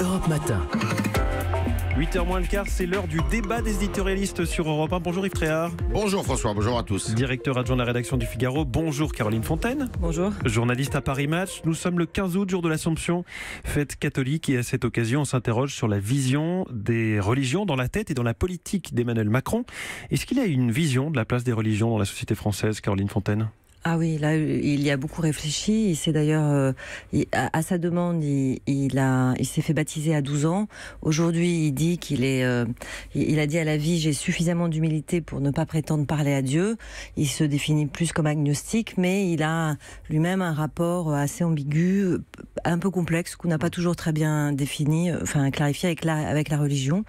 Europe Matin. 8h moins le quart, c'est l'heure du débat des éditorialistes sur Europe 1. Bonjour Yves Tréhard. Bonjour François, bonjour à tous. Directeur adjoint de la rédaction du Figaro. Bonjour Caroline Fontaine. Bonjour. Journaliste à Paris Match. Nous sommes le 15 août, jour de l'Assomption, fête catholique. Et à cette occasion, on s'interroge sur la vision des religions dans la tête et dans la politique d'Emmanuel Macron. Est-ce qu'il a une vision de la place des religions dans la société française, Caroline Fontaine ? Ah oui, là, il y a beaucoup réfléchi. Il s'est d'ailleurs, à sa demande, il s'est fait baptiser à 12 ans. Aujourd'hui, il dit il a dit à la vie, j'ai suffisamment d'humilité pour ne pas prétendre parler à Dieu. Il se définit plus comme agnostique, mais il a lui-même un rapport assez ambigu, un peu complexe, qu'on n'a pas toujours très bien défini, clarifié avec la religion.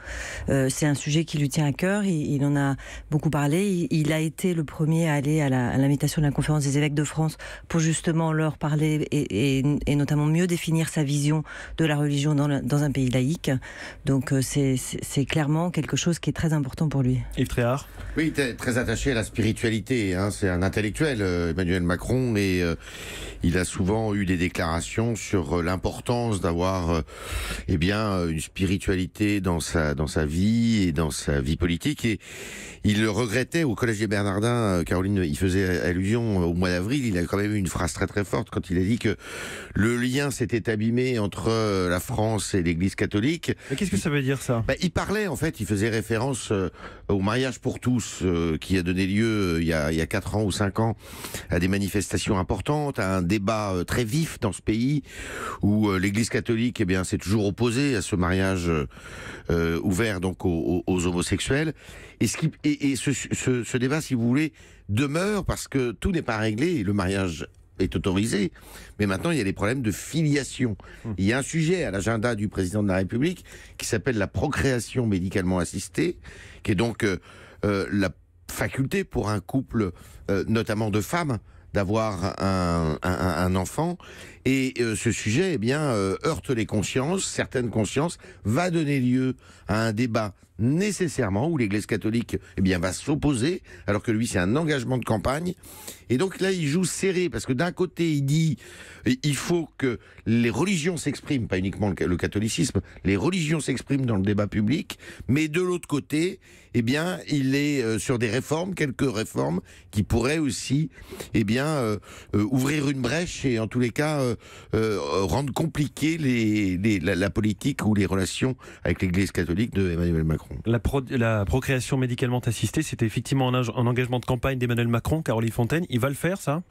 C'est un sujet qui lui tient à cœur. Il en a beaucoup parlé. Il a été le premier à aller à l'invitation de la conférence des évêques de France pour justement leur parler et notamment mieux définir sa vision de la religion dans un pays laïque. Donc c'est clairement quelque chose qui est très important pour lui. Yves Tréhard. Oui, très attaché à la spiritualité. C'est un intellectuel, Emmanuel Macron, et il a souvent eu des déclarations sur l'importance d'avoir une spiritualité dans sa vie et dans sa vie politique. Et il le regrettait au Collège des Bernardins. Caroline, il faisait allusion au mois d'avril. Il a quand même eu une phrase très très forte quand il a dit que le lien s'était abîmé entre la France et l'Église catholique. Mais qu'est-ce que ça veut dire ça ? Il parlait, en fait, il faisait référence au mariage pour tous qui a donné lieu il y a 4 ans ou 5 ans à des manifestations importantes, à un débat très vif dans ce pays où l'Église catholique s'est toujours opposée à ce mariage ouvert donc aux homosexuels. Et ce débat, si vous voulez, demeure parce que tout n'est pas réglé. Le mariage est autorisé, mais maintenant il y a des problèmes de filiation. Il y a un sujet à l'agenda du président de la République qui s'appelle la procréation médicalement assistée, qui est donc la faculté pour un couple, notamment de femmes, d'avoir un enfant. Et ce sujet heurte les consciences, certaines consciences, va donner lieu à un débat nécessairement où l'Église catholique va s'opposer, alors que lui c'est un engagement de campagne. Et donc là il joue serré, parce que d'un côté il dit il faut que les religions s'expriment, pas uniquement le catholicisme, les religions s'expriment dans le débat public, mais de l'autre côté il est sur des réformes, quelques réformes qui pourraient aussi ouvrir une brèche et en tous les cas rendre compliqué la politique ou les relations avec l'Église catholique de Emmanuel Macron. La procréation médicalement assistée, c'était effectivement un engagement de campagne d'Emmanuel Macron. Caroline Fontaine, il va le faire, ça ?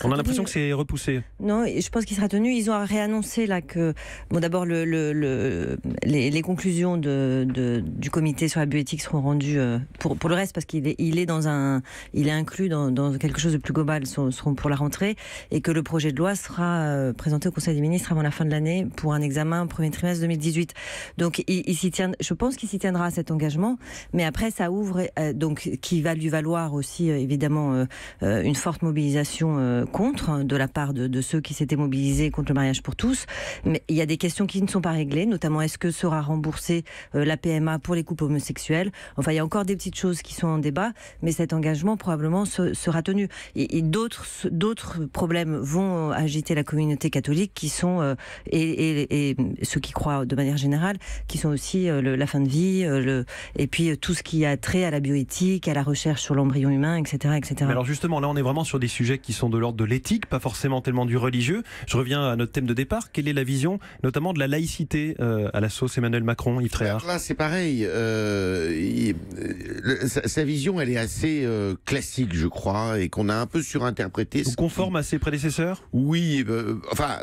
On a l'impression que c'est repoussé. Non, je pense qu'il sera tenu. Ils ont réannoncé là que, d'abord les conclusions du comité sur la bioéthique seront rendues pour le reste, parce qu'il est inclus dans quelque chose de plus global, seront pour la rentrée, et que le projet de loi sera présenté au Conseil des ministres avant la fin de l'année pour un examen au premier trimestre 2018. Donc je pense qu'il s'y tiendra à cet engagement, mais après ça ouvre, qui va lui valoir aussi évidemment une forte mobilisation contre, de la part de ceux qui s'étaient mobilisés contre le mariage pour tous. Mais il y a des questions qui ne sont pas réglées, notamment est-ce que sera remboursée la PMA pour les couples homosexuels. Enfin, il y a encore des petites choses qui sont en débat, mais cet engagement probablement sera tenu. Et d'autres problèmes vont agiter la communauté catholique, qui sont et ceux qui croient de manière générale, qui sont aussi la fin de vie, et puis tout ce qui a trait à la bioéthique, à la recherche sur l'embryon humain, etc., etc. Mais alors justement, là on est vraiment sur des sujets qui sont de l'ordre de l'éthique, pas forcément tellement du religieux. Je reviens à notre thème de départ. Quelle est la vision, notamment de la laïcité à la sauce Emmanuel Macron, Yves Tréhard ? Là c'est pareil. Sa vision, elle est assez classique, je crois, et qu'on a un peu surinterprété. Conforme à ses prédécesseurs ? Oui,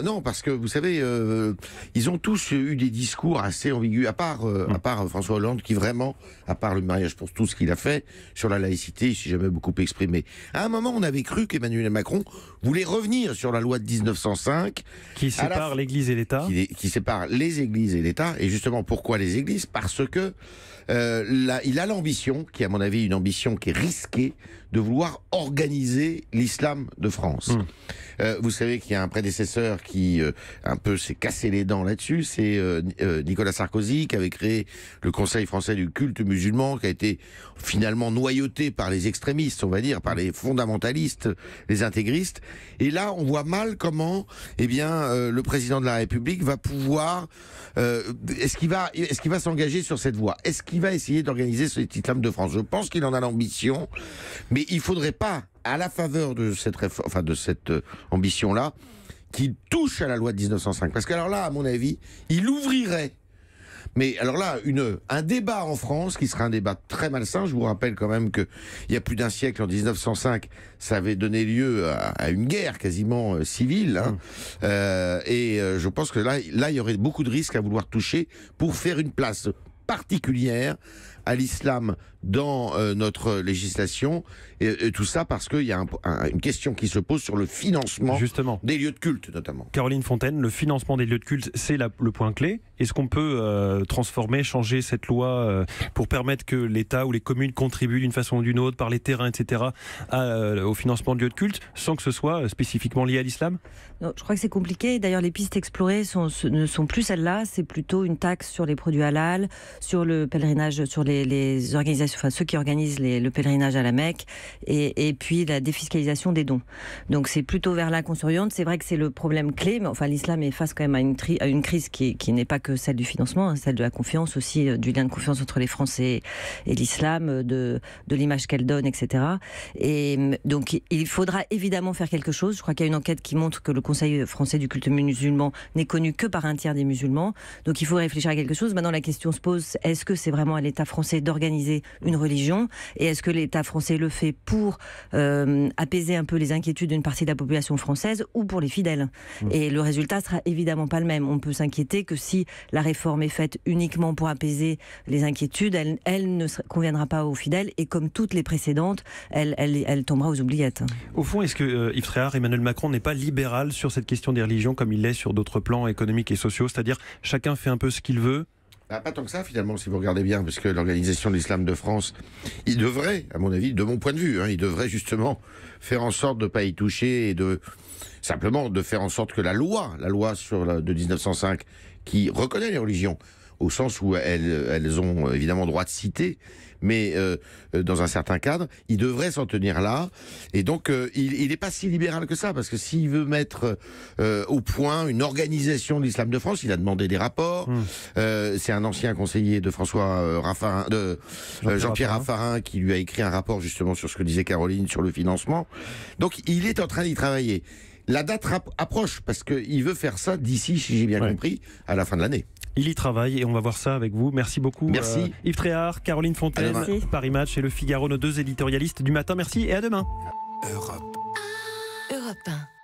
non, parce que vous savez, ils ont tous eu des discours assez ambigus, à part François Hollande, qui vraiment, à part le mariage pour tous qu'il a fait, sur la laïcité, il s'est jamais beaucoup exprimé. À un moment, on avait cru qu'Emmanuel Macron voulait revenir sur la loi de 1905, qui sépare l'Église et l'État, qui sépare les Églises et l'État. Et justement, pourquoi les Églises ? Parce que il a l'ambition, qui est à mon avis une ambition qui est risquée, de vouloir organiser l'islam de France. Vous savez qu'il y a un prédécesseur qui un peu s'est cassé les dents là-dessus, c'est Nicolas Sarkozy, qui avait créé le Conseil français du culte musulman, qui a été finalement noyauté par les extrémistes, on va dire, par les fondamentalistes, les intégristes. Et là, on voit mal comment, le président de la République va pouvoir, est-ce qu'il va s'engager sur cette voie? Est-ce qu'il va essayer d'organiser cet islam de France? Je pense qu'il en a l'ambition, mais il faudrait pas, à la faveur de cette réforme, enfin de cette ambition-là, qu'il touche à la loi de 1905. Parce qu'alors là, à mon avis, il ouvrirait. Mais alors là, un débat en France qui sera un débat très malsain. Je vous rappelle quand même qu'il y a plus d'un siècle, en 1905, ça avait donné lieu à une guerre quasiment civile. Je pense que là, il y aurait beaucoup de risques à vouloir toucher pour faire une place particulière à l'islam dans notre législation, et tout ça parce qu'il y a une question qui se pose sur le financement des lieux de culte notamment. Caroline Fontaine, le financement des lieux de culte, c'est le point clé. Est-ce qu'on peut changer cette loi pour permettre que l'État ou les communes contribuent d'une façon ou d'une autre, par les terrains, etc., au financement de lieux de culte, sans que ce soit spécifiquement lié à l'islam? Non, je crois que c'est compliqué. D'ailleurs, les pistes explorées ne sont plus celles-là. C'est plutôt une taxe sur les produits halal, sur le pèlerinage, sur les organisations, enfin ceux qui organisent le pèlerinage à la Mecque, et puis la défiscalisation des dons. Donc c'est plutôt vers là qu'on s'oriente. C'est vrai que c'est le problème clé, mais enfin l'islam est face quand même à une crise qui n'est pas que celle du financement, celle de la confiance aussi, du lien de confiance entre les Français et l'islam, de l'image qu'elle donne, etc. Et donc il faudra évidemment faire quelque chose. Je crois qu'il y a une enquête qui montre que le Conseil français du culte musulman n'est connu que par un tiers des musulmans. Donc il faut réfléchir à quelque chose. Maintenant la question se pose, est-ce que c'est vraiment à l'État français d'organiser une religion, et est-ce que l'État français le fait pour apaiser un peu les inquiétudes d'une partie de la population française ou pour les fidèles? Et le résultat sera évidemment pas le même. On peut s'inquiéter que si la réforme est faite uniquement pour apaiser les inquiétudes, elle ne conviendra pas aux fidèles, et comme toutes les précédentes, elle tombera aux oubliettes. Au fond, est-ce que Yves Tréhard, Emmanuel Macron n'est pas libéral sur cette question des religions comme il l'est sur d'autres plans économiques et sociaux, c'est-à-dire chacun fait un peu ce qu'il veut? Pas tant que ça finalement, si vous regardez bien, parce que l'Organisation de l'Islam de France, il devrait, à mon avis, de mon point de vue, il devrait justement faire en sorte de ne pas y toucher, et simplement de faire en sorte que la loi de 1905, qui reconnaît les religions, au sens où elles ont évidemment droit de citer, mais dans un certain cadre, il devrait s'en tenir là. Et donc, il n'est pas si libéral que ça, parce que s'il veut mettre au point une organisation de l'islam de France, il a demandé des rapports. C'est un ancien conseiller de François Raffarin, Jean-Pierre Raffarin, qui lui a écrit un rapport justement sur ce que disait Caroline, sur le financement. Donc, il est en train d'y travailler. La date approche, parce qu'il veut faire ça d'ici, si j'ai bien compris, à la fin de l'année. Il y travaille et on va voir ça avec vous. Merci beaucoup. Merci. Yves Tréhard, Caroline Fontaine, Paris Match et Le Figaro, nos deux éditorialistes du matin. Merci et à demain. Europe 1.